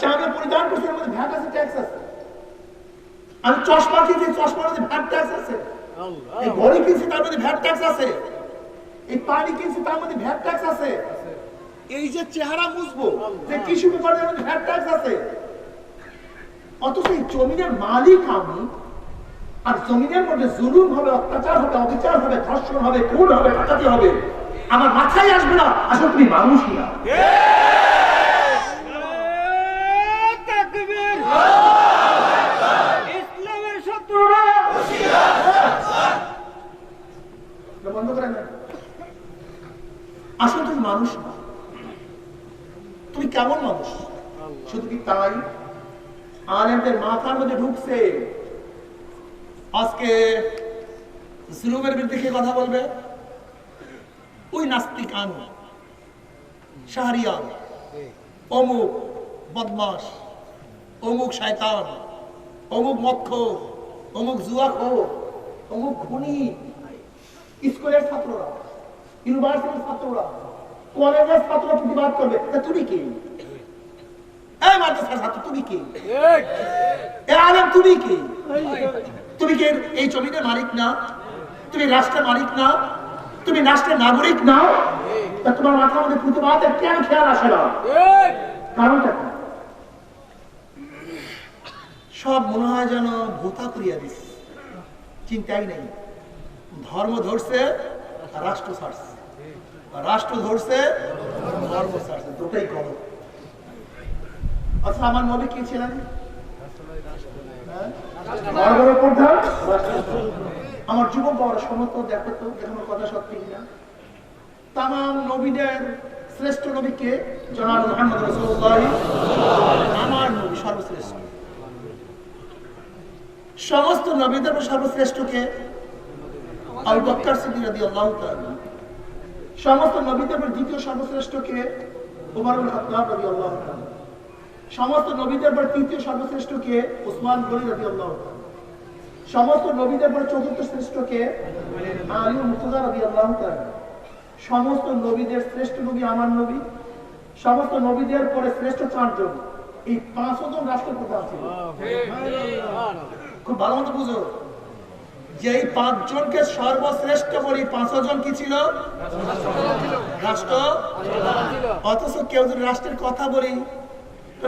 জামা পরিধান করছি এর মধ্যে ভ্যাট আছে, ট্যাক্স আছে। আমি চশমা কিনছি, চশমার মধ্যে ভ্যাট ট্যাক্স আছে। এই ঘড়ি কিনছি তার মধ্যে ভ্যাট ট্যাক্স আছে। এই পানি কিনছি তার মধ্যে ভ্যাট ট্যাক্স আছে। এই যে চেহারা মুছবো, যে টিস্যু পেপারের মধ্যে ভ্যাট ট্যাক্স আছে। অথচ এই জমিনের মালিক আমি, আর জমিনের মধ্যে জুলুম হবে, অত্যাচার হবে, অবিচার হবে, ধর্ষণ হবে, খুন হবে, ডাকাতি হবে, আমার মাথায় আসবে না আসলে তুমি মানুষই না। ইসলামের শত্রুরা বন্ধ করেন না। আসলে তুমি মানুষ না। তুমি কেমন মানুষ? শুধু কি তাই? আলেমদের মাথার মধ্যে ঢুকছে আজকে জুলুমের বিরুদ্ধে কে কথা বলবে? ওই নাস্তিক আন, শাহরিয়ান, অমুক বদমাস, অমুক শয়তান, অমুক মক্ষর, অমুক জুয়াখোর, অমুক খুনি। স্কুলের ছাত্ররা, ইউনিভার্সিটির ছাত্ররা, কলেজের ছাত্ররা প্রতিবাদ করবে। তুমি কি? এই মাদ্রাসার ছাত্র তুমি কি? এই আলেম তুমি কি? তুমি কি এই জমিনের মালিক না? তুমি রাষ্ট্রের মালিক না? তুমি রাষ্ট্রের নাগরিক না? তা তোমার মাথার মধ্যে প্রতিবাদের কেন খেয়াল আসে না? কারণটা কি? সব মনে হয় যেন ভোতা করিয়া দিচ্ছে, চিন্তাই নেই। ধর্ম ধরছে, রাষ্ট্র ছাড়ছে, রাষ্ট্র ধরছে, ধর্ম ছাড়ছে, দুটাই করো। আচ্ছা, আমার নবী কি ছিলেন? আমার যুবক বাবার সমর্থ দেখো তো, দেখো কথা সত্যি কিনা। তামাম নবীদের শ্রেষ্ঠ নবী কে? জনাব মুহাম্মদ রাসূলুল্লাহ। আমার নবী সর্বশ্রেষ্ঠ। সমস্ত নবীদের সর্বশ্রেষ্ঠ কে? আবু বকর সিদ্দিক রাদিয়াল্লাহু তাআলা। সমস্ত নবীদের দ্বিতীয় সর্বশ্রেষ্ঠ কে? ওমর ইবনে খাত্তাব রাদিয়াল্লাহু তাআলা। সমস্ত নবীদের পর তৃতীয় সর্বশ্রেষ্ঠ কে? ওসমান গনি রাদিয়াল্লাহু তাআলা। সমস্ত নবীদের পর চতুর্থ শ্রেষ্ঠ কে? আলী মুর্তজা রাদিয়াল্লাহু তাআলা। সমস্ত নবীদের শ্রেষ্ঠ নবী আমার নবী। সমস্ত নবীদের পরে শ্রেষ্ঠ চারজন, এই 5 জন রাষ্ট্রপ্রধান ছিল। খুব ভালো মতো বুঝো যে এই 5 জনকে সর্বশ্রেষ্ঠ বলি, 5 জন কি ছিল? রাষ্ট্র। অথচ কেউ যদি রাষ্ট্রের কথা বলি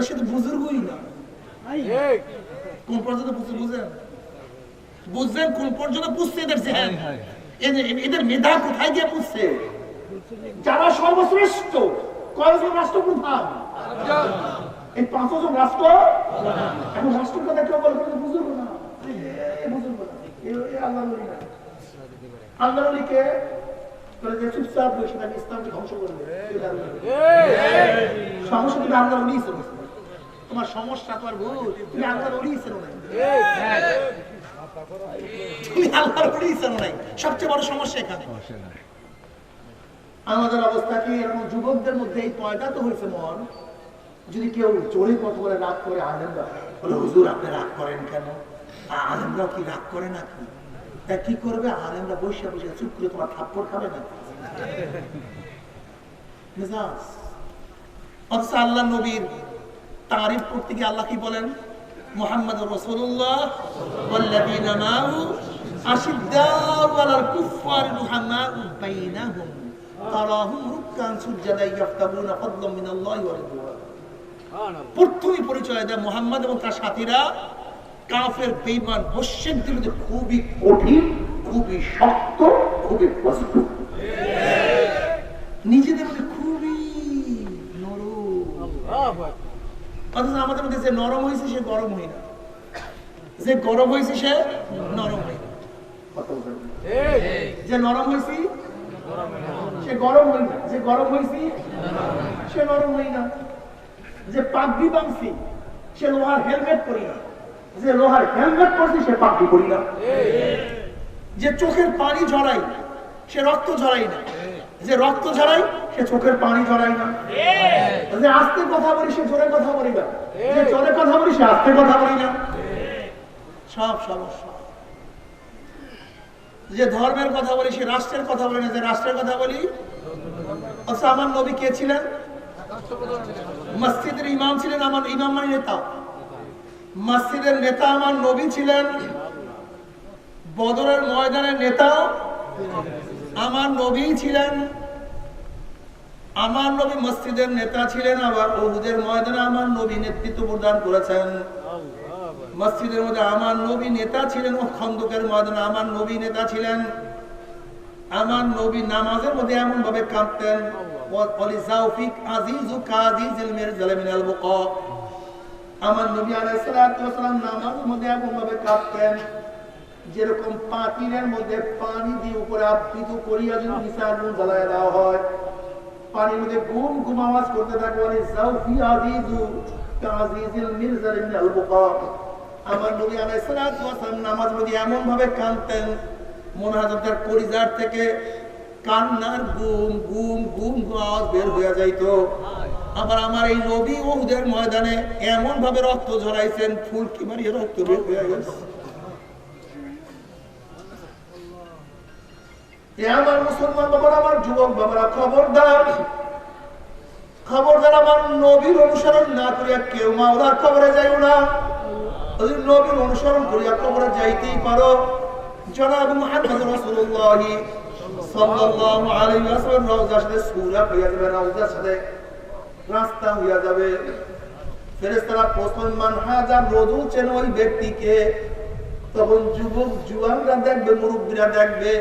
সে তো বুজুর্গই না। কোন পর্যন্ত বুঝেন? বুঝছেন কোন পর্যন্ত বুঝছে এদের জেহেন? এদের মেধা কোথায় গিয়ে বুঝছে? যারা সর্বশ্রেষ্ঠ কয়জন রাষ্ট্রপ্রধান? এই 5 জন রাষ্ট্র। এখন রাষ্ট্রের কথা কেউ বলে বুজুর্গ না, বুজুর্গ না, আল্লাহ নবী না। আল্লাহ নবীকে যে চুপচাপ বসে থাকে, ইসলামকে ধ্বংস করবে। সমস্যা তুমি আল্লাহ নবী ছিল, তোমার সমস্যা তোমার ভুল, তুমি আল্লাহ নবী ছিল না, তুমি আল্লাহর নবী ছিল না। সবচেয়ে বড় সমস্যা এখানে। আমাদের অবস্থা কি এরকম? যুবকদের মধ্যে এই পয়দা তো হয়েছে মন, যদি কেউ চোরে কথা বলে রাগ করে, আলেমরা বলে হুজুর আপনি রাগ করেন কেন? আলেমরাও কি রাগ করে নাকি? তা কি করবে? আলেমরা বসে বসে চুপ করে তোমার থাপ্পড় খাবে না? অথচ আল্লাহ নবীর তারিফ করতে গিয়ে আল্লাহ কি বলেন? মুহাম্মাদুর রাসূলুল্লাহ ওয়াল্লাযীনা মা'হু আশিদ্দাউ আলাল কুফফারি রুহামাউ বাইনাহুম তারাহুম রুকআন সুজদান ইয়াফতাবুনা ফাদলাম মিনাল্লাহি ওয়া রিদওয়ান। প্রথমই পরিচয় দেয় মুহাম্মদ এবং তার সাথীরা কাফের, বেঈমান, মুশরিকদের মধ্যে খুবই কঠিন, খুবই শক্ত, খুবই মজবুত, নিজেদের মধ্যে খুবই নরম। অথচ আমাদের মধ্যে যে নরম হয়েছে সে গরম হয় না, যে গরম হয়েছে সে নরম হয় না। যে নরম হয়েছি সে গরম হয় না, যে গরম হয়েছি সে নরম হয় না। যে পাগড়ি বাঁধছি সে লোহার হেলমেট পরি না, যে লোহার হেলমেট পরছি সে পাগড়ি পরি না। যে চোখের পানি ঝরাই সে রক্ত ঝরাই না, যে রক্ত ঝরাই সে চোখের পানি ঝরাই না। যে আস্তে কথা বলি সে জোরে কথা বলি না, যে জোরে কথা বলি সে আস্তে কথা বলি না। সব সমস্যা। যে ধর্মের কথা বলি সে রাষ্ট্রের কথা বলি না, যে রাষ্ট্রের কথা বলি। আচ্ছা, আমার নবী কে ছিলেন? মসজিদের ইমাম ছিলেন আমার ইমাম মানে নেতা, মসজিদের নেতা আমার নবী ছিলেন, বদরের ময়দানের নেতা আমার নবী ছিলেন, আমার নবী মসজিদের নেতা ছিলেন, আবার উহুদের ময়দানে আমার নবী নেতৃত্ব প্রদান করেছেন। মসজিদের মধ্যে আমার নবী নেতা ছিলেন, ও খন্দকের ময়দানে আমার নবী নেতা ছিলেন। আমার নবী নামাজের মধ্যে এমন ভাবে কাঁদতেন, আমার নবী আলাইহিস সালাতু ওয়াস সালাম নামাজের মধ্যে এমন ভাবে কাঁদতেন যেরকম পাতিলের মধ্যে পানি দিয়ে উপরে আবৃত করিয়া যদি নিচে আগুন জ্বালায় দেওয়া হয়, পানির মধ্যে গুম গুম আওয়াজ করতে থাকে, আমার নবী আলাইহিস সালাতু ওয়াস সালাম নামাজের মধ্যে এমন ভাবে কাঁদতেন মনে হয় তার কলিজার থেকে কান্নার গুম গুম গুম আওয়াজ বের হয়ে যাইত। আবার আমার এই নবী উহুদের ময়দানে এমন ভাবে রক্ত ঝরাইছেন, ফুলকি মারিয়ে রক্ত বের হয়ে গেছে। আমার মুসলমান বাবারা, আমার যুবক বাবারা, খবরদার খবরদার, আমার নবীর অনুসরণ না করিয়া কেউ মাওলার কবরে যাইও না। যদি নবীর অনুসরণ করিয়া কবরে যাইতেই পারো, জনাব মুহাম্মদ রাসূলুল্লাহ সাল্লাল্লাহু আলাইহি ওয়াসাল্লাম রওজার সাথে সূরা হইয়া যাবে, রওজার সাথে রাস্তা হইয়া যাবে। ফেরেশতারা প্রশ্ন মান হাজা রজু চেন ওই ব্যক্তিকে, তখন যুবক জুয়ানরা দেখবে, মুরব্বীরা দেখবে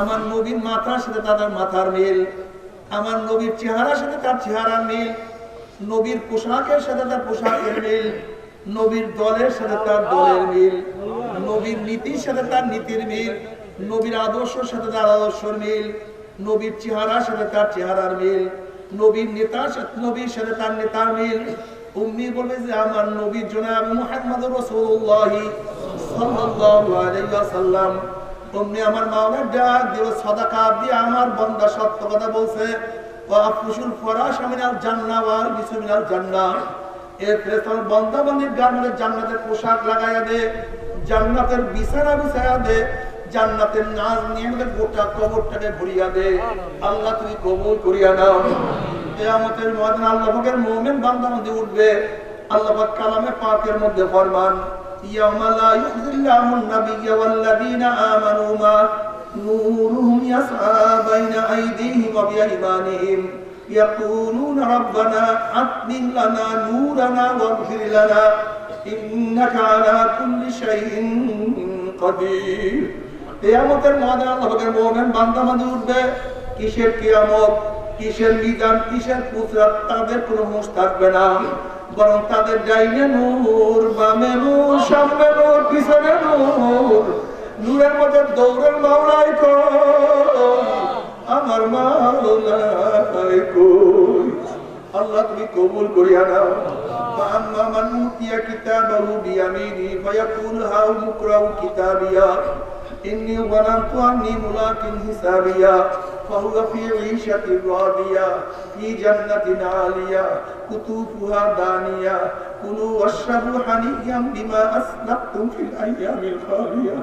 আমার নবীর মাথার সাথে তাদের মাথার মিল, আমার নবীর চেহারার সাথে তার চেহারার মিল, নবীর পোশাকের সাথে তার পোশাকের মিল, নবীর দলের সাথে তার দলের মিল, নবীর নীতির সাথে তার নীতির মিল, নবীর আদর্শের সাথে তার আদর্শের মিল, নবীর চেহারার সাথে তার চেহারার মিল, নবীর নেতার সাথে নবীর সাথে তার নেতার মিল। উম্মি বলবে যে আমার নবী জনাব মুহাম্মদুর রাসূলুল্লাহ সাল্লাল্লাহু আলাইহি ওয়াসাল্লাম, তুমি আমার মাওলার ডাক দিও, সাদাকা দিয়ে আমার বান্দা সত্য কথা বলছে, ওয়া আফুশুল ফরাশ মিনাল জান্নাহ ওয়া আলবিসু মিনাল জান্নাহ। এর ফেরেশতার বান্দা বান্দির গায়ে জান্নাতের পোশাক লাগায়া দে, জান্নাতের বিছানা বিছায়া দে, জান্নাতের নাজ নিয়ামতের গোটা কবরটাকে ভরিয়া দে। আল্লাহ তুমি কবুল করিয়া নাও। কিয়ামতের ময়দানে আল্লাহ পাকের মুমিন বান্দা বান্দি উঠবে, আল্লাহ পাক কালামে পাকের মধ্যে ফরমান ইয়াউমা লা ইউযিল্লাহুন নাবিয়্যা ওয়াল্লাযীনা আমানু মা নূরুহুম ইয়াসআ বাইনা আইদিহিম ওয়া বিআইমানিহিম ইয়াকুলুনা রাব্বানা আতমিম লানা নূরানা ওয়াগফির লানা ইন্নাকা আলা কুল্লি শাইইন কাদির। কিয়ামতের ময়দানে আল্লাহ পাকের মুমিন বান্দা বান্দি উঠবে। কিসের কিয়ামত, কিসের মিজান, কিসের পুসরাত, তাদের কোনো হুঁশ থাকবে না, বরং তাদের ডাইনে নূর, বামে নূর, সামনে নূর, পিছনে নূর, নূরের মধ্যে দৌড়ের মাওলাই কই, আমার মাওলাই কই। আল্লাহ তুমি কবুল করিয়া নাও। فأما من أوتي كتابه بيمينه فيقول هاؤم اقرءوا كتابيه إني ظننت أني ملاق حسابيه فهو في عيشة راضية في جنة عالية قطوفها دانية كلوا واشربوا هنيئا بما أسلفتم في الأيام الخالية।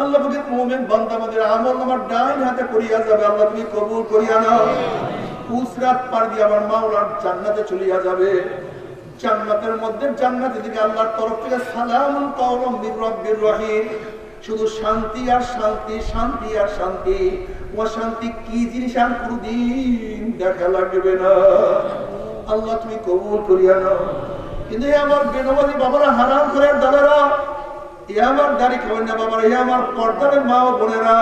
আল্লাহ পাকের মুমিন বান্দাদের আমল নামার ডাইন হাতে করিয়া যাবে, আল্লাহ তুমি কবুল করিয়া নাও। পুসরাত পার দিয়ে আমার মাওলার জান্নাতে চলিয়া যাবে। জান্নাতের মধ্যে জান্নাতে দিকে আল্লাহর তরফ থেকে সালামুন কাওলাম মির রাব্বির রহিম, শুধু শান্তি আর শান্তি, শান্তি আর শান্তি। অশান্তি কি জিনিস আর কোনদিন দেখা লাগবে না। আল্লাহ তুমি কবুল করিয়া নাও। কিন্তু আমার বেনমাজি বাবারা, হারাম করে দাদারা, এ আমার দাড়ি খাবেন না বাবারা, এ আমার পর্দার মা ও বোনেরা,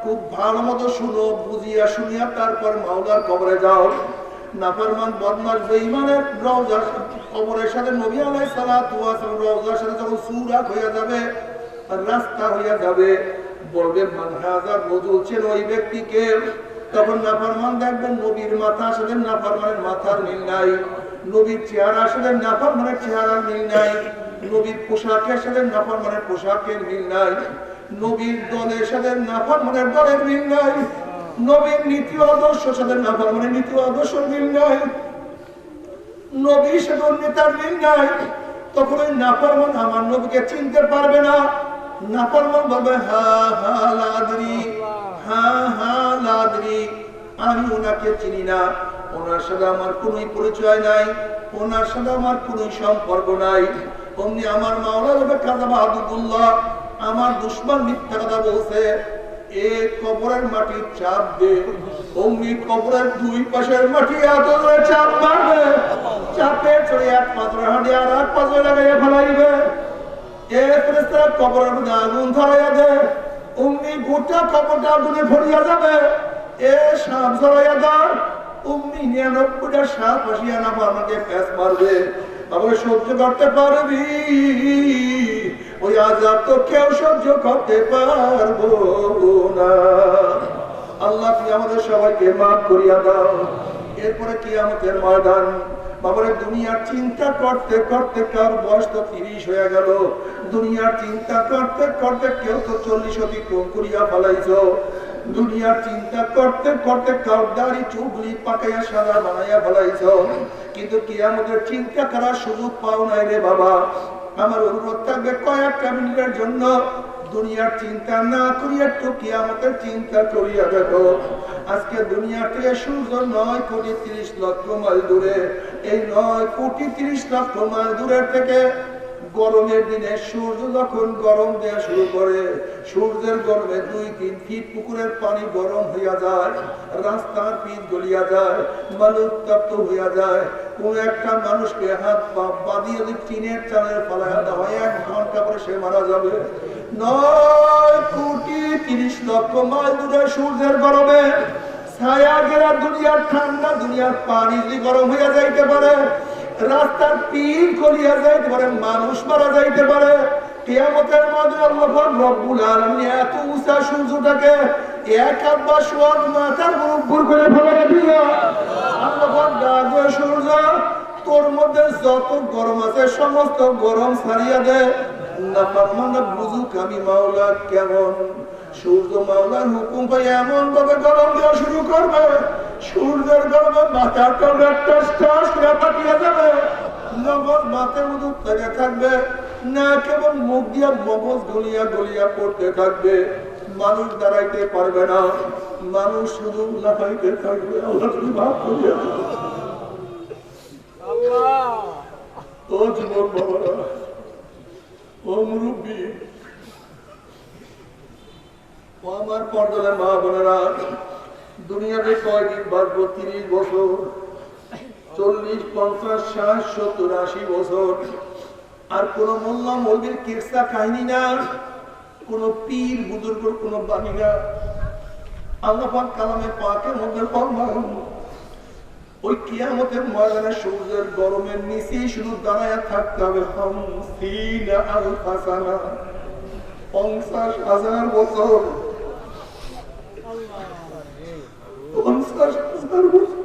খুব ভালো মতো শুনো, বুঝিয়া শুনিয়া তারপর মাওলার কবরে যাও। নাফরমান বদমাশ বেঈমানের রওজার কবরের সাথে নবী আলাইহিস সালাতু ওয়াস সালাম রওজার সাথে যখন সুরাত হইয়া যাবে আর রাস্তা হইয়া যাবে, বলবে মান হাযা রজুল, চেন ওই ব্যক্তিকে। তখন নাফরমান দেখবেন নবীর মাথার সাথে নাফরমানের মাথার মিল নাই, নবীর চেহারার সাথে নাফরমানের চেহারার মিল নাই, নবীর পোশাকের সাথে নাফরমানের পোশাকের মিল নাই, নবীর দলের সাথে নাফরমানের দলের মিল নাই, নবীর নীতি আদর্শের সাথে নাফরমানের নীতি আদর্শের মিল নাই, নবীর সাথে নেতার মিল নাই। তখন ওই নাফরমান আমার নবীকে চিনতে পারবে না। নাফরমান বলবে হা হা লাদরি, হা হা লাদরি, আমি ওনাকে চিনি না, ওনার সাথে আমার কোন পরিচয় নাই, ওনার সাথে আমার কোন সম্পর্ক নাই। অমনি আমার মাওলা হবে কাজা বাহাদুরুল্লাহ, আমার দুশ্মন মিথ্যা কথা বলছে, এ কবরের মাটি চাপ দে। অমনি কবরের দুই পাশের মাটি এত করে চাপ মারবে, চাপে চড়ে এক পাথর হাঁটি আর এক পাথর লাগাইয়া ফেলাইবে। এ ফেরেশতারা কবরের মধ্যে আগুন ধরাইয়া দে, অমনি গোটা কবরটা আগুনে ভরিয়া যাবে। এ সাপ ধরাইয়া দেয়, অমনি 99টা সাপ আসিয়া না আমাকে প্যাঁচ মারবে। তারপরে সহ্য করতে পারবি? ওই আযাব তো কেউ সহ্য করতে পারবো না। আল্লাহ তুমি আমাদের সবাইকে মাফ করিয়া দাও। এরপরে কিয়ামতের ময়দান। বাবারে দুনিয়ার চিন্তা করতে করতে কার বয়স তো 30 হয়ে গেল, দুনিয়ার চিন্তা করতে করতে কেউ তো 40 অতিক্রম করিয়া ফেলাইছো, দুনিয়ার চিন্তা করতে করতে কার দাড়ি চুলগুলি পাকাইয়া সাদা বানাইয়া ফেলাইছো, কিন্তু কিয়ামতের চিন্তা করার সুযোগ পাও নাই রে বাবা। আমার অনুরোধ থাকবে কয়েকটা মিনিটের জন্য দুনিয়ার চিন্তা না করিয়া একটু কিয়ামতের চিন্তা করিয়া দেখো। আজকে দুনিয়া থেকে সূর্য 9 কোটি 30 লক্ষ মাইল দূরে, এই 9 কোটি 30 লক্ষ মাইল দূরের থেকে গরমের দিনে সূর্য যখন গরম দেওয়া শুরু করে, সূর্যের গরমে 2-3 ফিট পুকুরের পানি গরম হইয়া যায়, রাস্তার পিচ গলিয়া যায়, মানুষ উত্তপ্ত হইয়া যায়। কোন একটা মানুষকে হাত পা বাঁধিয়ে যদি টিনের চালের ফালাইয়া দেওয়া হয়, 1 ঘন্টা পরে সে মারা যাবে। 9 কোটি 30 লক্ষ মাইল দূরে সূর্যের গরমে ছায়া ঘেরা দুনিয়ার ঠান্ডা, দুনিয়ার পানি যদি গরম হইয়া যাইতে পারে, রাস্তার পিন গলিয়া যাইতে পারে, মানুষ মারা যাইতে পারে, কিয়ামতের মধ্যে আল্লাহ রব্বুল আলামিন এত উঁচা সূর্যটাকে এক আব্বা সোয়াদ মাথার উপর করে ফেলে দিয়া আল্লাহ ডাকবে, সূর্য তোর মধ্যে যত গরম আছে সমস্ত গরম ছাড়িয়া দে, না পারমানা বুঝুক আমি মাওলা কেমন। সূর্য মাওলার হুকুম পাই এমন ভাবে গরম দেওয়া শুরু করবে, সূর্যের গরমে মাথাটা পাঠিয়ে যাবে, নগদ মাথার মধ্যে থেকে থাকবে না, কেবল মুখ দিয়া মগজ গলিয়া গলিয়া পড়তে থাকবে, মানুষ দাঁড়াইতে পারবে না, মানুষ শুধু লাফাইতে থাকবে। আল্লাহ তুমি মাফ করিয়া দাও। ও যুবক বাবারা, ও মুরব্বী, ও আমার পর্দার মা বোনেরা, দুনিয়াতে কয়দিন বাঁচবো? 30 বছর, 40, 50, 60, 70, 80 বছর। আর কোন মোল্লা মৌলবীর কিসসা কাহিনী না, কোন পীর বুজুর্গের কোন বাণী না। আল্লাহ পাক কালামে পাকের মধ্যে ফরমান, ওই কিয়ামতের ময়দানে সূর্যের গরমের নিচে শুধু দাঁড়ায় থাকতে হবে 50,000 সানা, 50,000 বছর, 50,000 বছর,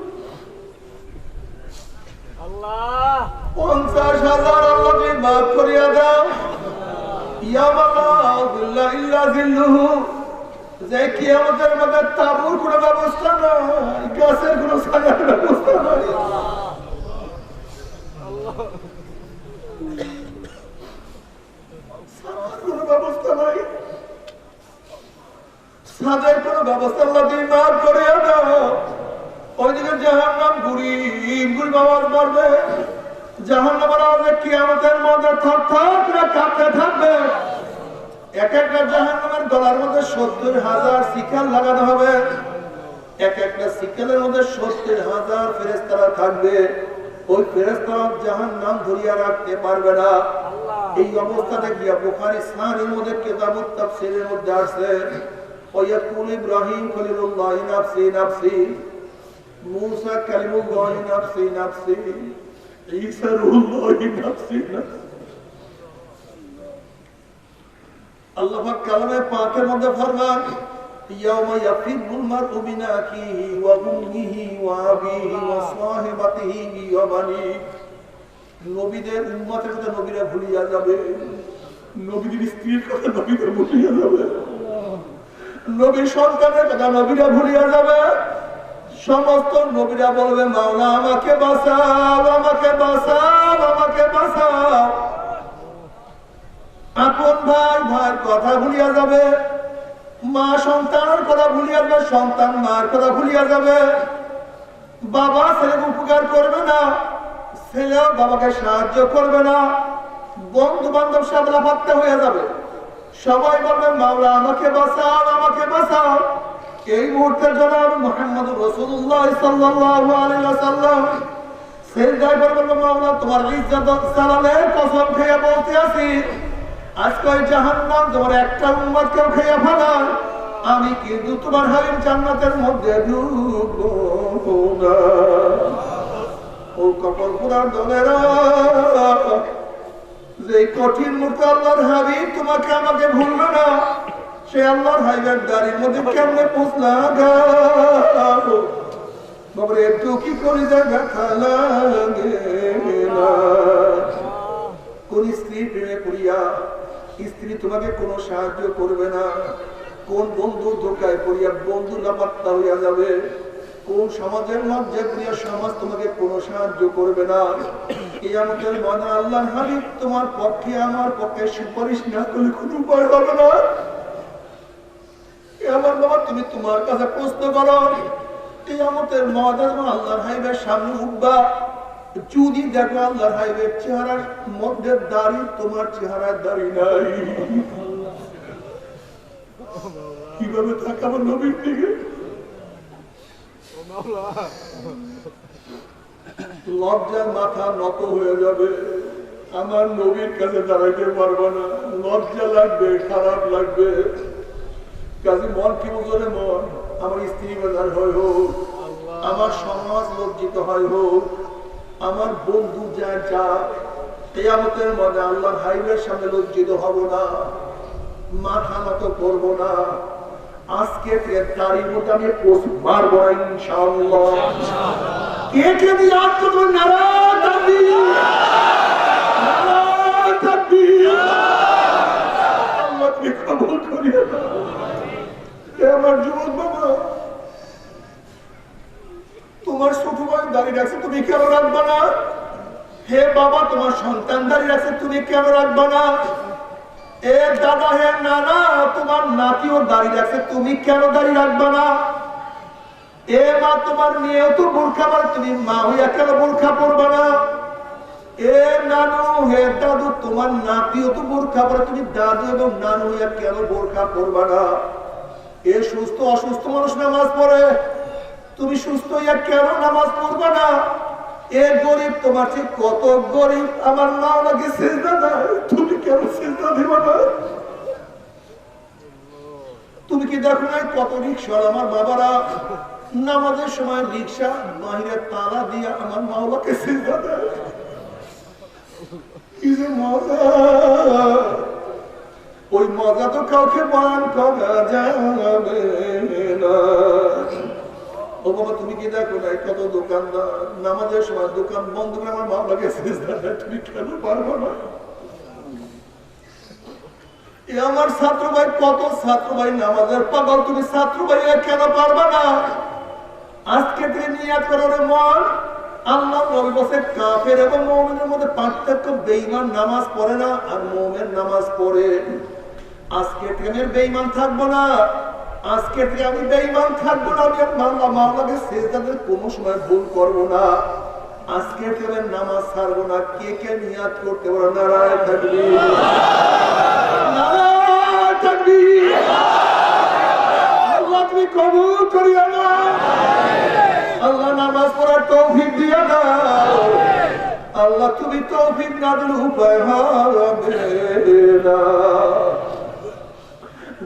50,000। আল্লাহ তুমি মাফ করিয়া দাও। ইয়া মালা ইল্লা জিল্লুহু, যে কিয়ামতের মধ্যে তাবুর কোনো ব্যবস্থা নাই, গাছের কোনো ছায়ার ব্যবস্থা নাই, কোনো ব্যবস্থা নাই, ছাদের কোনো ব্যবস্থা। আল্লাহ তুমি মাফ করিয়া দাও। ওইদিকে জাহান্নাম ঘুরি ঘুরি আওয়াজ মারবে, জাহান্নামের আওয়াজে কিয়ামতের মধ্যে থরথর করে কাঁপতে থাকবে। এক একটা জাহান্নামের গলার মধ্যে 70,000 শিকল লাগানো হবে, এক একটা শিকলের মধ্যে 70,000 ফেরেশতারা থাকবে। ওই ফেরেশতারা জাহান্নাম ধরিয়া রাখতে পারবে না। এই অবস্থাতে গিয়া বুখারী সাহিহের মধ্যে কিতাবুত তাফসীরের মধ্যে আছে, ওয়ায়াকুল ইব্রাহিম খলিলুল্লাহ নাফসি নাফসি, মুসা কালিমুল্লাহ নাফসি নাফসি, ঈসা রূহুল্লাহ নাফসি নাফসি। আল্লাহ পাক কালামে পাকের মধ্যে ফরমান, ইয়াউমা ইয়াফিরুল মারউ মিন আখিহি ওয়া উম্মিহি ওয়া আবিহি ওয়া সাহিবাতিহি ওয়া বানি। নবীদের উম্মতের কথা নবীরা ভুলিয়া যাবে, নবীদের স্ত্রীর কথা নবীরা ভুলিয়া যাবে, নবীর সন্তানের কথা নবীরা ভুলিয়া যাবে। সমস্ত নবীরা বলবে, মাওলা আমাকে বাঁচাও, আমাকে বাঁচাও, আমাকে বাঁচাও। আপন ভাই ভাইয়ের কথা ভুলিয়া যাবে, মা সন্তানের কথা ভুলিয়া যাবে, সন্তান মার কথা ভুলিয়া যাবে, বাবা ছেলেকে উপকার করবে না, ছেলেও বাবাকে সাহায্য করবে না, বন্ধু বান্ধব সব লাফাত্তা হয়ে যাবে। সবাই বলবে মাওলা আমাকে বাঁচাও, আমাকে বাঁচাও। এই মুহূর্তের জনাব মুহাম্মদ রাসূলুল্লাহ সাল্লাল্লাহু আলাইহি ওয়াসাল্লাম সেজদায় পড়ে বলবে মাওলা তোমার ইজ্জত জালালের কসম খেয়ে বলতে আছি, আজকে ওই জাহান্নাম তোমার একটা উম্মতকেও খেয়ে ফেলায়, আমি কিন্তু তোমার হাবিব জান্নাতের মধ্যে ঢুকবো না। ও কপাল পুরার দলেরা, যে কঠিন মুহূর্তে আল্লাহর হাবিব তোমাকে আমাকে ভুলবে না, সে আল্লাহর হাবিবের দাড়ির মধ্যে কেমনে পৌঁছলা গো বাবা, একটু কি করে যায় ব্যথা লাগে না। কোন স্ত্রী প্রেমে পড়িয়া স্ত্রী তোমাকে কোনো সাহায্য করবে না, কোন বন্ধু ধোকায় পড়িয়া বন্ধু লাপাত্তা হইয়া যাবে, কোন সমাজের মধ্যে পড়িয়া সমাজ তোমাকে কোনো সাহায্য করবে না। কিয়ামতের ময়দানে আল্লাহর হাবিব তোমার পক্ষে আমার পক্ষে সুপারিশ না করলে কোনো উপায় হবে না। আমার বাবা তুমি তোমার কাছে প্রশ্ন করো, কিয়ামতের ময়দানে আল্লাহর হাবিবের সামনে উঠবা, যদি দেখো আল্লাহর হাবিবের চেহারার মধ্যে দাড়ি তোমার চেহারার দাড়ি নাই, কিভাবে তাকাবো নবীর দিকে? লজ্জার মাথা নত হয়ে যাবে, আমার নবীর কাছে দাঁড়াইতে পারবো না, লজ্জা লাগবে, খারাপ লাগবে। কাজে মন কি বুঝলে মন, আমার স্ত্রী বাজার হয় হোক, আমার সমাজ লজ্জিত হয় হোক, আমার বন্ধু যা যা, কিয়ামতের মধ্যে আল্লাহর হাবিবের সামনে লজ্জিত হব না, মাথা নত করবো না। আজকে তারিখ মতো আমি মারবো না ইনশাআল্লাহ। কে কে দিয়ে আত্মজন নারা তাকবীর, নারা তাকবীর। আল্লাহ তুমি কবুল করিও না। হে আমার যুবক বাবা, তোমার ছোট ভাই দাঁড়িয়ে রাখছে, তুমি কেন রাখবা না? হে বাবা, তোমার সন্তান দাঁড়িয়ে রাখছে, তুমি কেন রাখবা না? এ দাদা, হে নানা, তোমার নাতিও দাঁড়িয়ে রাখছে, তুমি কেন দাঁড়িয়ে রাখবা না? এ মা, তোমার মেয়েও তো বোরখা পরে, তুমি মা হইয়া কেন বোরখা পরবা না? এ নানু, হে দাদু, তোমার নাতিও তো বোরখা পরে, তুমি দাদু এবং নানু হইয়া কেন বোরখা পরবা না? এ সুস্থ অসুস্থ মানুষ নামাজ পড়ে, তুমি সুস্থ হইয়া কেন নামাজ পড়বা না? এ গরিব, তোমার ঠিক কত গরিব, আমার মাওলাকে সিজদা দেয়, তুমি কেন সিজদা দিবা না? তুমি কি দেখো না কত রিকশা আমার বাবারা নামাজের সময় রিকশা বাহিরে তালা দিয়ে আমার মাওলাকে সিজদা দেয়? কি যে মজা! ওই মজা তো কাউকে বয়ান করা যাবে না। ও বাবা, তুমি কি দেখো না কত দোকানদার নামাজের সময় দোকান বন্ধ করে আমার মাওলাকে সিজদা দেয়, তুমি কেন পারবো না? আমার ছাত্র ভাই, কত ছাত্র ভাই নামাজের পাগল, তুমি ছাত্র ভাই কেন পারবা না? আজকে থেকে নিয়াত করো রে মন, আল্লাহ নবী বলেছে কাফের এবং মুমিনের মধ্যে পার্থক্য, বেঈমান নামাজ পড়ে না আর মুমিন নামাজ পড়ে। আজকে থেকে আমি বেঈমান থাকবো না, আজকে থেকে আমি বেঈমান থাকবো না, আমি মাওলাকে সিজদাতে কোনো সময় ভুল করবো না, আজকে থেকে নামাজ ছাড়বো না। কে কে নিয়াত করতে পারো? নারায়ে তাকবীর, নারায়ে তাকবীর। আল্লাহ তুমি কবুল করিও না, আল্লাহ নামাজ পড়ার তৌফিক দিও না, আল্লাহ তুমি তৌফিক না দিলে উপায় হবে না।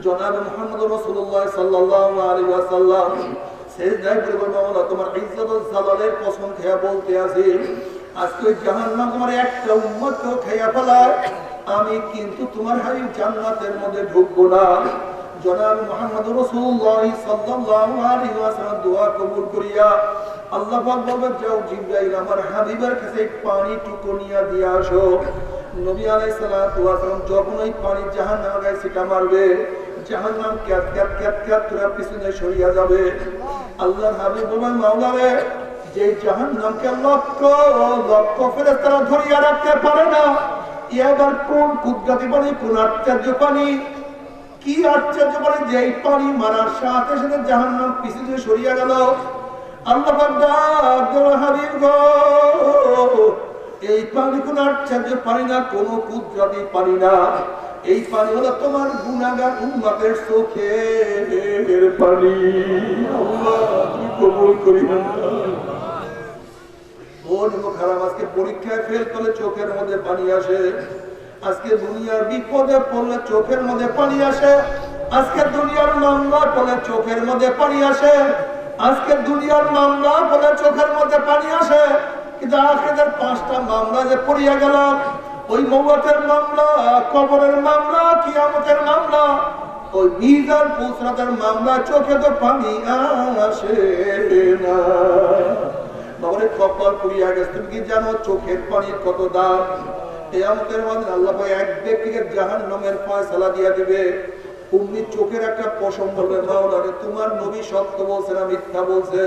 জনাব মুহাম্মদ রাসূলুল্লাহ সাল্লাল্লাহু আলাইহি ওয়াসাল্লাম সিজদায় পড়ে বললেন, মাওলা তোমার ইজ্জত ও জালালের কসম খেয়ে বলতে আছি, আজকে জাহান্নাম তোমার একটা উম্মতকে খেয়ে ফেলায়, আমি কিন্তু তোমার হাবিব জান্নাতের মধ্যে ঢুকবো না। জনাব মুহাম্মদ রাসূলুল্লাহ সাল্লাল্লাহু আলাইহি ওয়াসাল্লাম দোয়া কবুল করিয়া আল্লাহ পাক বলবেন, যাও জিবরাইল আমার হাবিবের কাছে পানি টুকু নিয়ে দিয়ে আসো। নবী আলাইহিস সালাতু ওয়াস সালাম যখন ওই পানি জাহান্নামের গায়ে ছিটা মারবে, জাহান্নাম ক্যাত ক্যাত ক্যাত ক্যাত করে পিছনে সরিয়ে যাবে। আল্লাহর হাবিব বলবেন, মাওলা রে, যে জাহান্নামকে লক্ষ লক্ষ ফেরেশতারা ধরিয়া রাখতে পারে না, এবার কোন কুদরতি পানি, কোন আশ্চর্য পানি, কি আশ্চর্য পানি, যে পানি মারার সাথে সাথে জাহান্নাম পিছনে সরিয়ে গেল। আল্লাহ পাক ডাক দেওয়া হাবিব গো, এই পানি কোন আচ্ছাদ্য পানি না, কোন কুদরতি পানি না, এই পানি হলো তোমার গুনাহগার উম্মতের চোখের পানি। আল্লাহ তুমি কবুল করিবেন। খারাপ আজকে পরীক্ষায় ফেল করলে চোখের মধ্যে পানি আসে, আজকে দুনিয়ার বিপদে পড়লে চোখের মধ্যে পানি আসে, আজকে দুনিয়ার মামলা পড়লে চোখের মধ্যে পানি আসে, আজকে দুনিয়ার মামলা পড়লে চোখের মধ্যে পানি আসে। কিন্তু আখিরাতের 5টা মামলা যে পড়িয়া গেল, ওই মওতের মামলা, কবরের মামলা, কিয়ামতের মামলা, ওই মিজান পুসরাতের মামলা, চোখে তো পানি আসে না। বাবারে কপাল পুড়িয়া গেছে। তুমি কি জানো চোখের পানির কত দাম? কিয়ামতের মাঠে আল্লাহ পাক এক ব্যক্তিকে জাহান্নামের ফয়সালা দিয়ে দিবে। উম্মি চোখের একটা পশম বলবে, মাওলা রে তোমার নবী সত্য বলছে না মিথ্যা বলছে?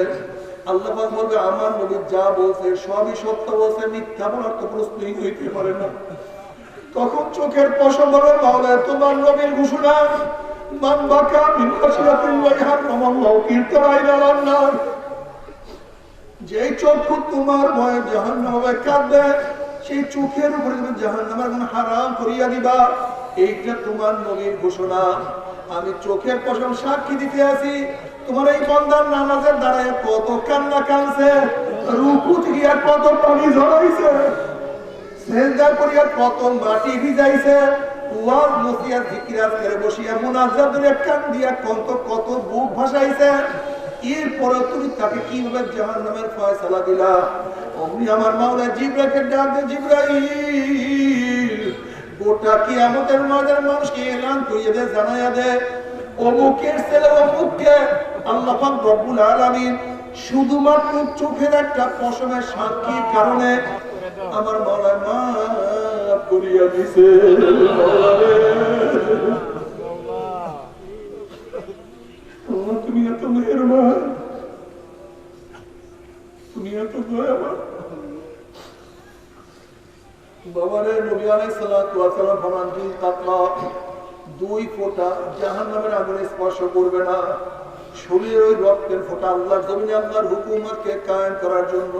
আল্লাহ পাক বলবে আমার নবী যা বলছে সবই সত্য বলছে, মিথ্যা বলার তো প্রশ্নই হইতে পারে না। তখন চোখের পশম বলবে, মাওলা তোমার নবীর ঘোষণা, মান বাকা মিন খাশিয়াতিল্লাহি হারামাল্লাহু কিরতাইনাল নার। যে চক্ষু তোমার ভয়ে জাহান্নামে কাঁদবে, সেই চোখের উপরে তুমি জাহান্নামের গুণ হারাম করিয়া দিবা। এইটা তোমার নবীর ঘোষণা। আমি চোখের পশম সাক্ষী দিতে আছি, তোমার এই বান্দার নামাজের দাঁড়ায় কত কান্না কাঁদছে, রুকু থেকে কত পানি ঝরাইছে, সিজদা করিয়া কত মাটি ভিজাইছে, ওয়াজ নসিহত জিকির আজকারে বসিয়া মুনাজাতের কান দিয়া কত বুক ভাসাইছে। এরপরে তুমি তাকে কিভাবে জাহান্নামের ফয়সালা দিলা? অমনি আমার মাওলা জিবরাইলকে ডাক দে, জিবরাইল গোটা কিয়ামতের ময়দানে মানুষকে এলান করিয়ে দে, জানাইয়া দে, অমুকের ছেলে অমুককে আল্লাহ পাক রব্বুল আলামিন শুধুমাত্র চোখের একটা পশমের সাক্ষীর কারণে আমার মাওলা মাফ করিয়া দিছে। তুমি এত মেহেরবান, তুমি এত দয়াবান। বাবারে নবী আলাইহিস সালাতু ওয়াস সালাম ফরমান, দিন তাকওয়া 2 ফোঁটা জাহান্নামের আগুনে স্পর্শ করবে না। শরীরের ওই রক্তের ফোঁটা আল্লাহর জমিনে আল্লাহর হুকুমতকে কায়েম করার জন্য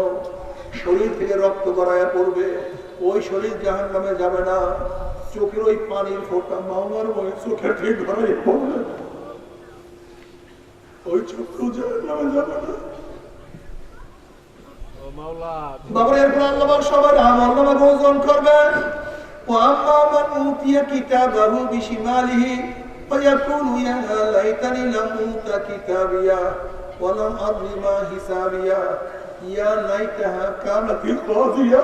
শরীর থেকে রক্ত গড়াইয়া পড়বে, ওই শরীর জাহান্নামে যাবে না। চোখের ওই পানির ফোঁটা মাওলার ভয়ে চোখের থেকে গড়াইয়া পড়বে, ওই চক্ষু জাহান্নামে যাবে না। বাবার এরপর আল্লাহ সবার আমলনামা গ্রহণ করবেন। ওয়াম্মা মান উতিয়া কিতাবাহু বিশিমালিহি ফায়াকুলু ইয়া লাইতানি লাম উতা কিতাবিয়া ওয়া লাম আদরি মা হিসাবিয়া ইয়া লাইতাহা কানাতিল কাযিয়া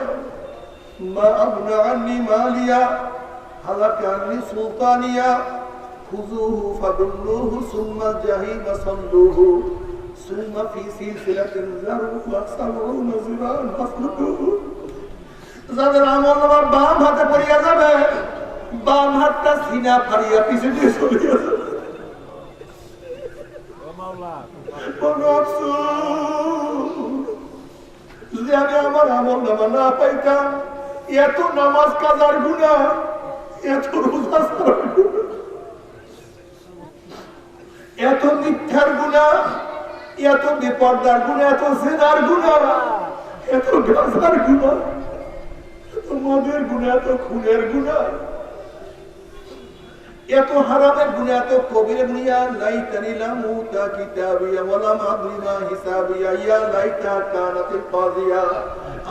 মা আগনা আন্নি মালিয়া হালাকা আন্নি সুলতানিয়া খুযুহু ফাদুল্লুহু সুম্মা জাহিমা সাল্লুহু সুম্মা ফি সিলসিলাতিন যারউহা সাবউনা যিরান ফাসলুকুহু। যাদের আমলনামা বাম হাতে পড়িয়া যাবে, বাম হাতটা সিনা ফাড়িয়া পিছে দিয়ে চলে যাবে। যদি আমি আমার আমলনামা না পাইতাম, এত নামাজ কাজার গুনাহ, এত রোজা ছাড়ার গুনাহ, এত মিথ্যার গুনাহ, এত বিপর্দার গুনাহ, এত জিনার গুনাহ, এত গাঁজার গুনাহ, এত মদের গুনাহ, এত খুনের গুনাহ, এত হারামের গুনাহ, এত কবিরের গুনাহ। লাইতানি লাম উতা কিতাবিয়া ওয়া লাম আদরি মা হিসাবিয়া ইয়া লাইতা কানাতিল কাযিয়া।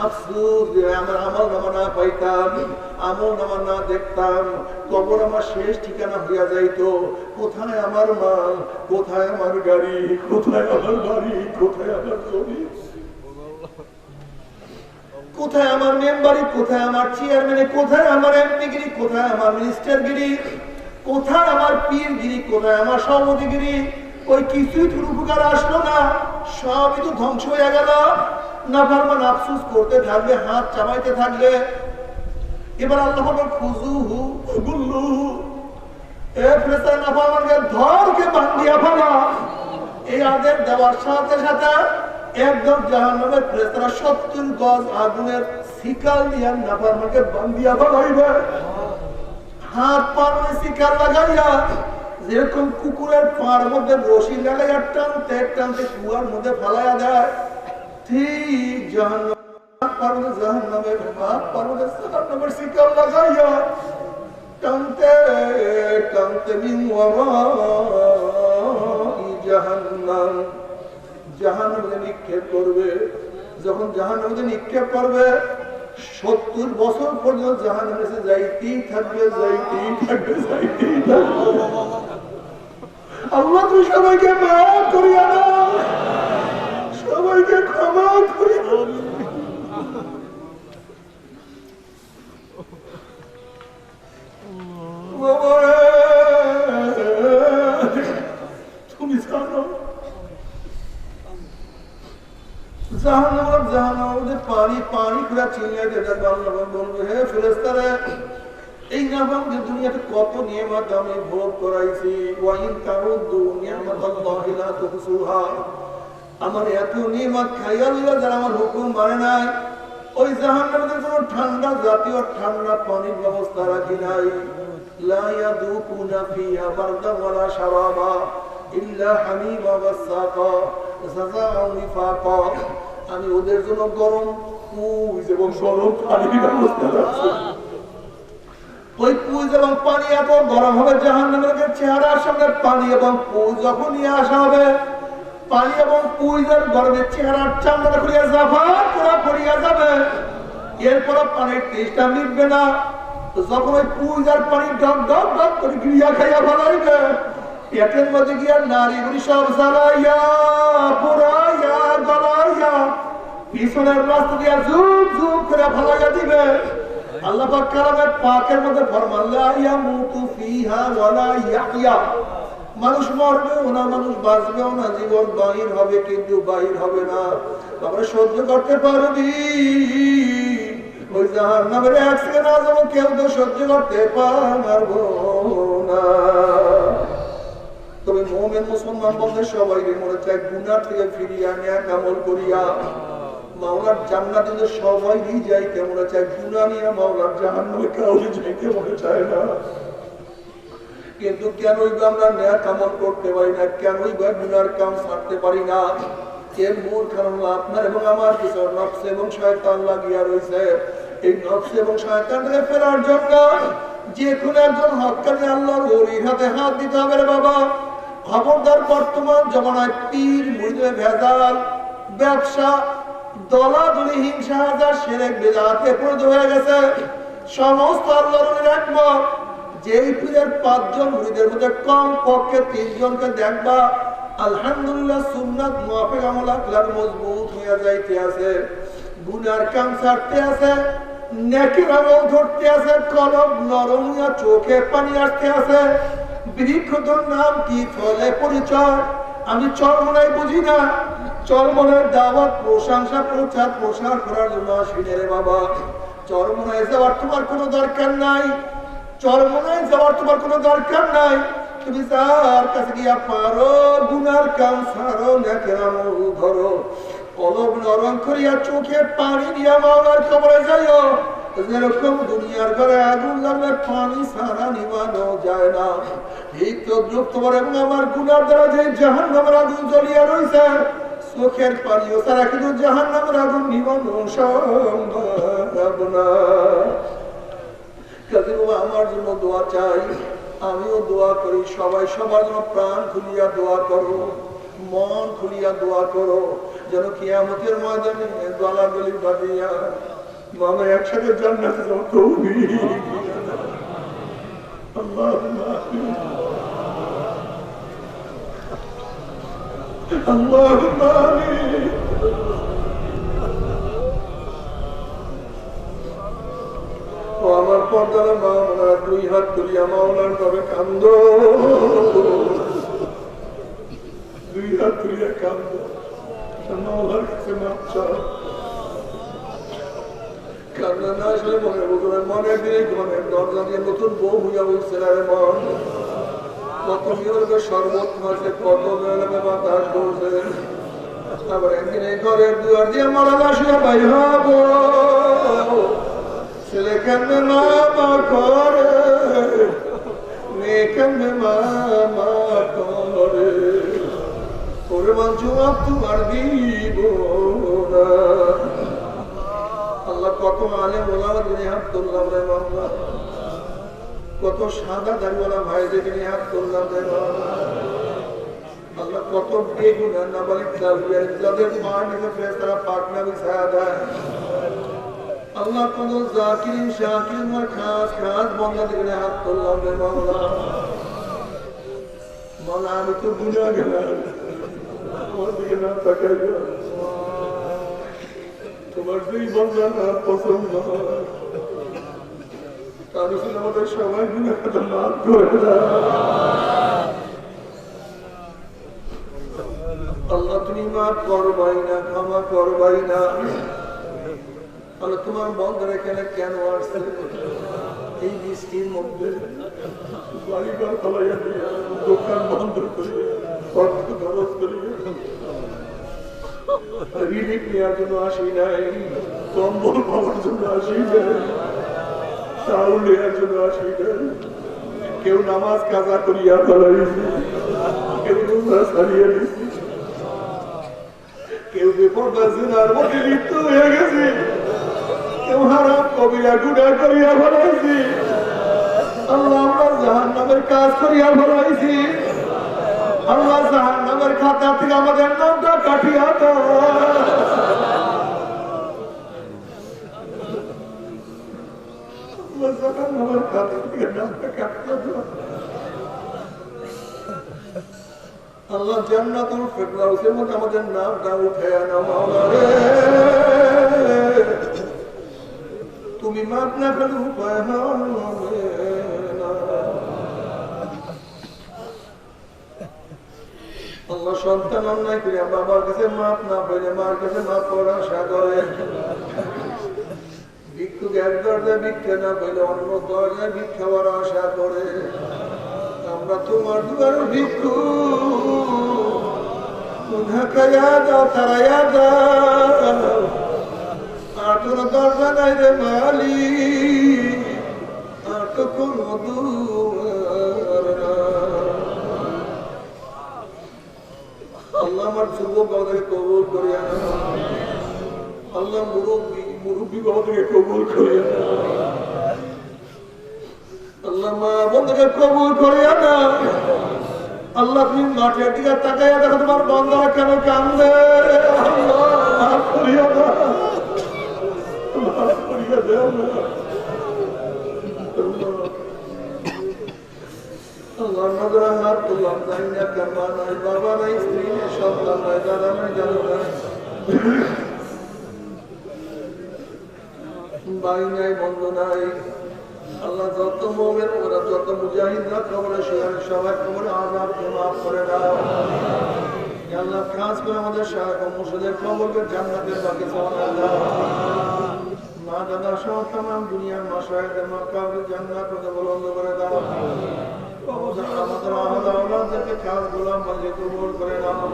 আফসোস যে আমার আমলনামা না পাইতাম, আমলনামা না দেখতাম, কবর আমার শেষ ঠিকানা হইয়া যাইতো। কোথায় আমার মাল, কোথায় আমার গাড়ি, কোথায় আমার বাড়ি, কোথায় আমার জমি, কোথায় আমার মেম্বারি, কোথায় আমার চেয়ারম্যানে, কোথায় আমার এমপিগিরি, কোথায় আমার মিনিস্টারগিরি, কোথায় আমার পীরগিরি, কোথায় আমার সভাপতিগিরি। ওই কিছুই তোর উপকার আসলো না, সবই তো ধ্বংস হয়ে গেল। নাফরমান আফসোস করতে থাকবে, হাত চাবাইতে থাকবে। এবার আল্লাহ বলেন খুযুহু ফাগুল্লুহু, এ ফেরেশতা নাফরমানকে ধরকে বান্ধিয়া ফেলা। এই আদেশ দেওয়ার সাথে সাথে একদম জাহান্নামের ফেরেশতারা 70 গজ আগুনের শিকল দিয়া নাফরমানকে বান্ধিয়া ফেলাইবে। হাত পা শিকল লাগাইয়া, যেরকম কুকুরের পার মধ্যে রশি লাগাইয়া টানতে টানতে কুয়ার মধ্যে ফেলাইয়া দেয়, ঠিক জাহান্নামের শিকার লাগাইয়া টানতে টানতে জাহান্নামে নিক্ষেপ করবে। যখন জাহান্নামে নিক্ষেপ করবে 70 বছর পর্যন্ত জাহান্নামে যাইতেই থাকবে, যাইতেই থাকবে, যাইতেই থাকবে। আল্লাহ তুই সবাইকে মাফ করিয়া দাও, সবাইকে ক্ষমা করিয়া দাও। তুমি জানো জাহান্নামের পানি পানি করে চিনিয়ে দেবে। বলবে হে ফেরেশতারা, এই নাফামদের দুনিয়াতে কত নিয়ামত আমি ভোগ করাইছি, ওয়াইন তাউদ্দু নিয়ামাতাল্লাহি লা তুহসুহা, আমার এত নিয়ামত খাই আল্লাহ যারা আমার হুকুম মানে নাই। ওই জাহান্নামের কোনো ঠান্ডা জাতীয় ঠান্ডা পানির ব্যবস্থা রাখি নাই। লা ইয়াদুকুনা ফিহা বারদান ওয়ালা শারাবা ইল্লা হামিমা ওয়াসসাকা জাযাআন ওয়াফাকা, আমি ওদের জন্য গরম কুজ এবং গরম পানির ব্যবস্থা রাখছি। ওই কুজ এবং পানি এত গরম হবে, জাহান্নামের চেহারার সামনে পানি এবং কুজ যখন নিয়ে আসা হবে, পানি এবং কুইজের গরমের চেহারার চামড়া করিয়া জাফাত করা পড়িয়া যাবে। এরপর পানির তেষ্টা মিটবে না। যখন ওই কুইজ আর পানি ডক ডক ডক করে গিয়া খাইয়া ভালাইবে, পেটের মধ্যে গিয়া নারী গুলি সব জ্বালাইয়া পোড়াইয়া গলাইয়া পিছনের রাস্তা দিয়া ঝুপ ঝুপ করে ভালাইয়া দিবে। আল্লাহ পাক কালামে পাকের মধ্যে ফরমান লা ইয়ামুতু ফিহা ওয়ালা ইয়াহইয়া, মানুষ মরবেও না, মানুষ বাঁচবেও না, জীবন বাহির হবে কিন্তু বাহির হবে না। আমরা সহ্য করতে পারবি? ওই জাহান্নামের এক সেকেন্ড আজও কেউ তো সহ্য করতে পারবো না। তবে মুমিন মুসলমান বলতে সবাই মনে চায় গুনাহ থেকে ফিরিয়ে নেয়া আমল করিয়া মাওলার জান্নাতে সবাই যাইতে মনে চায়, গুনাহ নিয়ে মাওলার জাহান্নামে কাউকে যাইতে মনে চায় না। কিন্তু কেনই বা আমরা নেক আমল করতে পারি না, কেনই বা গুনার কাম ছাড়তে পারি না? এর মূল কারণ হলো আপনার এবং আমার কিছু নফস এবং শয়তান লাগিয়া রয়েছে। এই নফস এবং শয়তান থেকে ফেরার জন্য যে কোনো একজন হক্কানি আল্লাহর ওলির হাতে হাত দিতে হবে রে বাবা। খবরদার, বর্তমান জমানায় পীর মুরিদের ভেজাল, ব্যবসা, দলাদলি, হিংসা, হাজার শিরক বিদআতে পরিণত হয়ে গেছে। সমস্ত আল্লাহর ওলির একমত, যেই পীরের 5 জন মুরিদের মধ্যে কম পক্ষে 3 জনকে দেখবা আলহামদুলিল্লাহ সুন্নাত মুআফিক আমল আকলাক মজবুত হয়ে যাইতে আছে, গুনার কাম ছাড়তে আছে, নেকির আমল ধরতে আছে, কলব নরম হইয়া চোখে পানি আসতে আছে। বৃক্ষতর নাম কি, ফলে পরিচয়। আমি চরমনাই বুঝি না, চরমনায় দাওয়াত, প্রশংসা, প্রচার প্রসার করার জন্য আসি রে বাবা। চরমনায় যাওয়ার তোমার কোনো দরকার নাই, চরমনায় যাওয়ার তোমার কোনো দরকার নাই। তুমি তার কাছে গিয়া পারো গুনার কাম ছাড়ো, নেকের আমল ধরো, কলব নরম করিয়া চোখে পানি দিয়া মাওলার কবরে যাইও। যেরকম দুনিয়ার ঘরে আগুন লাগলে পানি ছাড়া নিবানো যায় না, এই তদ্রুপ তোমার এবং আমার গুনার দ্বারা যে জাহান্নামের আগুন জ্বলিয়া রয়েছে, চোখের পানিও ছাড়া কিন্তু জাহান্নামের আগুন নিবানো সম্ভব না। আমার জন্য দোয়া চাই, আমিও দোয়া করি, সবাই সবার জন্য প্রাণ খুলিয়া দোয়া করো, মন খুলিয়া দোয়া করো, যেন কিয়ামতের ময়দানে গলাগলি বাঁধিয়া মামা একসাথে জান্নাতে যাও। তৌফিক আল্লাহুম্মা আমিন, আল্লাহুম্মা আমিন। ও আমার পর্দার মা, আমরা 2 হাত তুলিয়া মাওলার তবে কান্দ, 2 হাত তুলিয়া কান্দ, মাওলার কাছে মাপ চাও। কান্না না আসলে মনে বলবেন, মনের দিনে মনের দরজা দিয়ে নতুন বউ হইয়া উঠছে না রে মন। কত বিয়োগে শরবত মাসে, কত বেলামে বাতাস করছে, আবার একদিন এই ঘরের দুয়ার দিয়ে মারা লাশিয়া বাইর হব। ছেলে কেমনে মামা করে, মেয়ে কেমনে মামা করে, ওরে মঞ্চু তোমার দিব মাওলা। আল্লাহ কত আলেম ওলামা নিয়ে হাত তুললাম রে মাওলা, কত সাদা দাড়িওয়ালা ভাইদেরকে নিয়ে হাত তুললাম রে মাওলা। আল্লাহ কত বেগুনাহ নাবালিগ তাওহীদ যাদের মা নিতে ফেরেশতারা পাক না বিছায়া দেয়। আল্লাহ কত জাকিরিন শাকিরিন আর খাস খাস বান্দাদের নিয়ে হাত তুললাম রে মাওলা। মাওলা আমি তো গুনাহগার, আমার দিকে না তাকাইয়া তোমার দুই বান্দা না পছন্দ হয়, তার জন্য আমাদের সবাই গুনাহ খাতা মাফ করে দাও। আল্লাহ তুমি মাফ করবাই না, ক্ষমা করবাই না। আল্লাহ তোমার বন্ধুরা এখানে কেন আসছে এই বৃষ্টির মধ্যে? বাড়িঘর ফলাইয়া দিয়া, দোকান বন্ধ করিয়া, অর্থ খরচ করিয়া রিলিফ নেওয়ার জন্য আসি নাই, কম্বল পাওয়ার জন্য আসি নাই, চাউল নেওয়ার জন্য আসি নাই। কেউ নামাজ কাজা করিয়া ফেলাইছে, কেউ রোজা ছাড়িয়ে দিছে, কেউ বেপরদা জিনার মধ্যে লিপ্ত হয়ে গেছে, কেউ হারাম কবিরা গুনাহ করিয়া ফেলাইছে। আল্লাহ আমরা জাহান্নামের কাজ করিয়া ফেলাইছি। আল্লাহ জাহান্নামের খাতা থেকে আমাদের নামটা কাটিয়া দাও। আল্লাহ জাহান্নামের খাতা থেকে নামটা কাটিয়া দাও। আল্লাহ জান্নাতুল ফিরদাউসের মধ্যে আমাদের নামটা উঠায়া নাও মাওলা রে। তুমি মাপ না করলে উপায় হবে না। আল্লাহ সন্তান অন্যায় করে বাবার কাছে মাপ না পেলে মার কাছে মাপ করার আশা করে, ভিক্ষুক এক দরজায় ভিক্ষা না পেলে অন্য দরজায় ভিক্ষা করার আশা করে। আমরা তোমার দুয়ারে ভিক্ষু, ঢাকাইয়া দাও, তারাইয়া দাও। আর তোর দরজা নাই রে মালিক, আর তো কোনো দুয়ার নাই। আল্লাহ আমার যুবক বাবাকে কবুল করিয়া নাও। আল্লাহ মুরব্বী বাবাকে কবুল করিয়া নাও। আল্লাহ মা বন্ধুকে কবুল করিয়া নাও। আল্লাহ তুমি মাঠের দিকে তাকাইয়া দেখো তোমার বন্ধুরা কেন কান্দে। আল্লাহ মাফ করিয়া দাও, মাফ করিয়া দাও না। আল্লাহ নজরা হাত তুললাম, জানি না কেন মা নাই, বাবা নাই, স্ত্রী নেই, সন্তান নাই, দাদা নাই, জানো নাই, ভাই নাই, বন্ধু নাই। আল্লাহ যত মুমিন ওরা, যত মুজাহিদরা কবরে শুয়ে সবাই কবরে আযাবকে মাফ করে দাও। আল্লাহ খাস করে আমাদের শায়খ ও মুর্শিদের কবরকে জান্নাতের বাগিচা বানায় দাও। মা দাদা সহ তামাম দুনিয়ার মাশায়েখদের মাকামকে জান্নাত হতে বুলন্দ করে দাও। আমাদের আহলে আওলাদকে খাস গোলাম বানিয়ে কবুল করে নাও।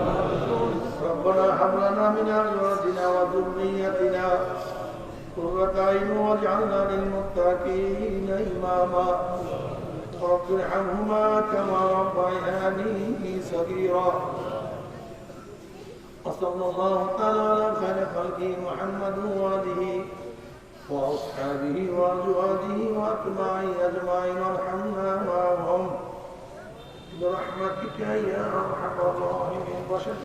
রব্বানা হাব লানা মিন আজওয়াজিনা ওয়া যুররিয়্যাতিনা قرة أعين واجعلنا للمتقين إماما رب ارحمهما كما ربياني صغيرا. وصلى الله تعالى على خير خلقه محمد وآله وأصحابه وأزواجه وأتباعه أجمعين وارحمنا معهم برحمتك يا أرحم الراحمين.